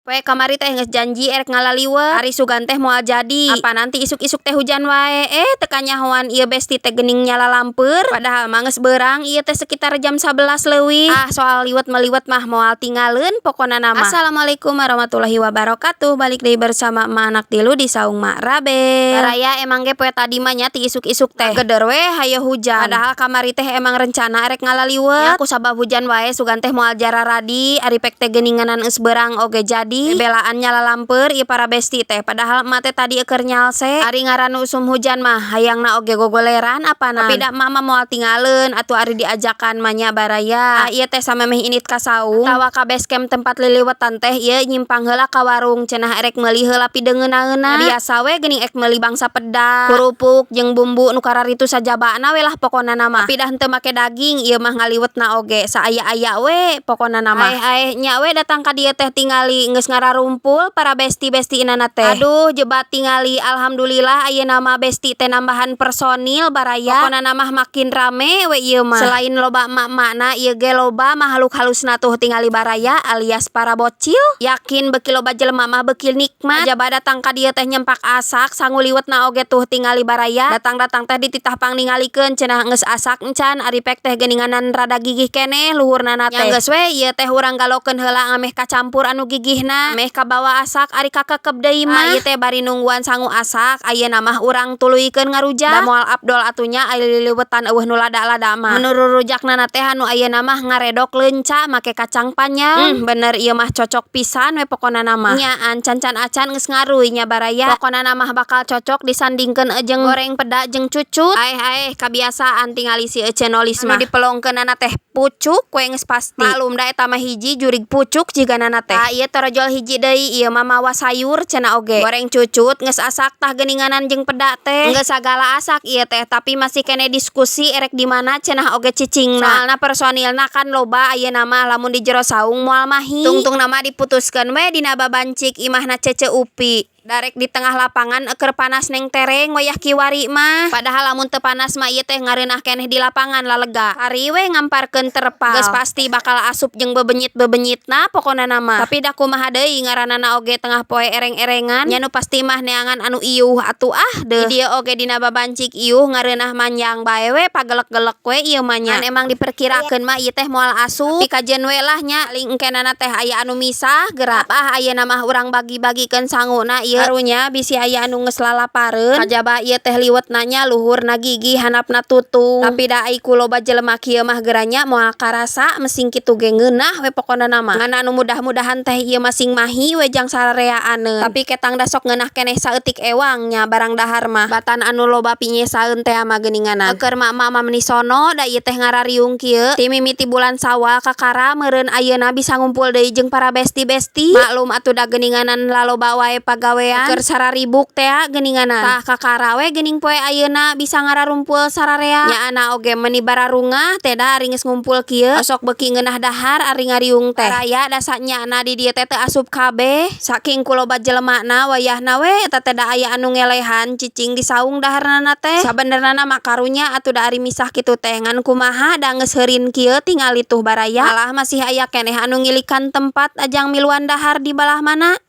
Poe kamari teh geus janji erek ngalaliwet hari sugan teh moal jadi. Apa nanti isuk-isuk teh hujan wae. Teka nyahoan ieu besti teh geuning nyala lamper. Padahal mah geus beurang ieu teh sekitar jam 11 leuwih. Soal liwet meliwet mah moal tinggalin pokona nama. Assalamualaikum warahmatullahi wabarakatuh. Balik deui bersama emak anak tilu di saung Mak Rabe. Baraya emang ge poe tadi mah nya ti isuk-isuk teh geder we hayu hujan. Padahal kamari teh emang rencana erek ngalaliwet. Ya ku sabab hujan wae sugan teh moal jara radi. Ari pek teh geuninganan eus beurang oge jadi. Belaan nyala lamper ieu para besti teh padahal emak teh tadi keur nyalse ari ngaranna usum hujan mah hayangna oge gogoleran apana tapi da emak mah moal tinggalin atuh ari diajakan mah nya baraya. Ieu teh samemeh init ka saung tawa ka base camp tempat liliwetan teh ieu nyimpang heula ka warung cenah erek meuli heula pideungeuna-euna. Biasa we geuning ek meuli bangsa pedas kurupuk jeung bumbu nu kararitu sajabana we lah pokona nama. Tapi dah henteu make daging ieu mah ngaliwetna oge saaya-aya we pokona nama. Aeh nya we datang ka dieu teh tingali geus ngararumpul para besti-besti inana teh. Aduh jebat tingali alhamdulillah ayeuna mah besti teh nambahan personil baraya. Pokona nama makin rame we ieu mah. Selain loba emak-emakna ieu ge loba makhluk halusna tuh tingali baraya alias para bocil. Yakin beuki loba jelema mah beuki nikmat. Jaba datang ka dieu teh nyempak asak sangu liwetna oge tuh tingali baraya. Datang-datang teh dititah pangningalikeun cenah geus asak encan ari pek teh geuninganan rada gigih keneh luhurnana teh. Yang geus we ieu teh urang galokeun heula ngameh kacampur anu gigihna. Meh kabawa asak ari kakekep deui mah. Ieu teh bari nungguan sangu asak ayeuna mah urang tuluykeun ngarujak. Da moal afdol atunya ari liliwetan eueuh nu lada-lada mah. Menurut rujakna teh anu ayeuna mah ngaredok leunca make kacang panjang. Bener ieu mah cocok pisan we pokona nama. Nyaan can-can acan geus ngaruy nya baraya. Pokona mah bakal cocok disandingkeun jeung goreng peda jeung cucut. Aeh kabiasaan tingali si Ecenolis mah. Anu dipelongkeunana teh pucuk we geus pasti. Malum da eta mah hiji jurig pucuk jiganana teh. Ieu torojol hiji deui ieu mah mawa sayur cenah oge. Goreng cucut geus asak tah geuninganan jeung peda teh. Geus sagala asak ieu teh tapi masih kene diskusi erek di mana cenah oge cicingna. Soalna personilna kan loba ayeuna mah lamun di jero saung moal mahi. Tungtung nama diputuskeun we dina babancik imahna Cece Upi. Darek di tengah lapangan keur panas neng tereng wayah kiwari mah. Padahal lamun teu panas mah ieu teh ngareunah keneh di lapangan lalega. Ari we ngamparkeun terpal. Geus pasti bakal asup jeung bebenyit-bebenyitna pokona nama. Tapi da kumaha deui ngaranana oge tengah poe ereng-erengan. Nya nu pasti mah neangan anu iuh atuh deuh. Di dieu oge dina babancik iuh ngareunah manjang bae we pagelek-gelek we ieu mah nya. Kan emang diperkirakeun mah ieu teh moal asup. Tapi kajen we lah nya ling engkenana teh aya anu misah gerak. Ayeuna mah urang bagi-bagikeun sanguna ieu harunya bisi aya anu geus lalapareun. Kajaba ieu teh liwetna nya luhurna gigi handapna tutung. Tapi da ai ku loba jelema kieu mah geranya moal karasa mesing kitu ge ngeunah we pokona nama. Ngan anu mudah-mudahan teh ieu masing mahi we jang sarareaaneun. Tapi ketang da sok ngeunah keneh saeutik ewang nya barang dahar mah. Batan anu loba pinyesaeun teh mah geuninganan. Keur mak-mak meni sono da ieu teh ngarariung kieu. Ti mimiti bulan Sawal kakara meureun ayeuna bisa ngumpul deui jeung para besti-besti. Maklum atuh da geuninganan laloba wae pagawe keur sararibuk teh geuninganan. Tah kakara we geuning poe ayeuna bisa ngararumpul sararea. Nya ana oge meuni bararungah teh da ari geus ngumpul kieu osok beuki ngeunah dahar ari ngariung teh. Raya dasa nyana di dieu teh teu asup kabeh. Saking ku loba jelemana wayahna we eta teh da aya anu ngelehan cicing di saung daharna teh. Sabenerna mah karunya atuh da ari misah kitu teh ngan kumaha da geus heurin kieu tingali tuh baraya. Malah masih aya keneh anu ngilikan tempat ajang miluan dahar di balah mana.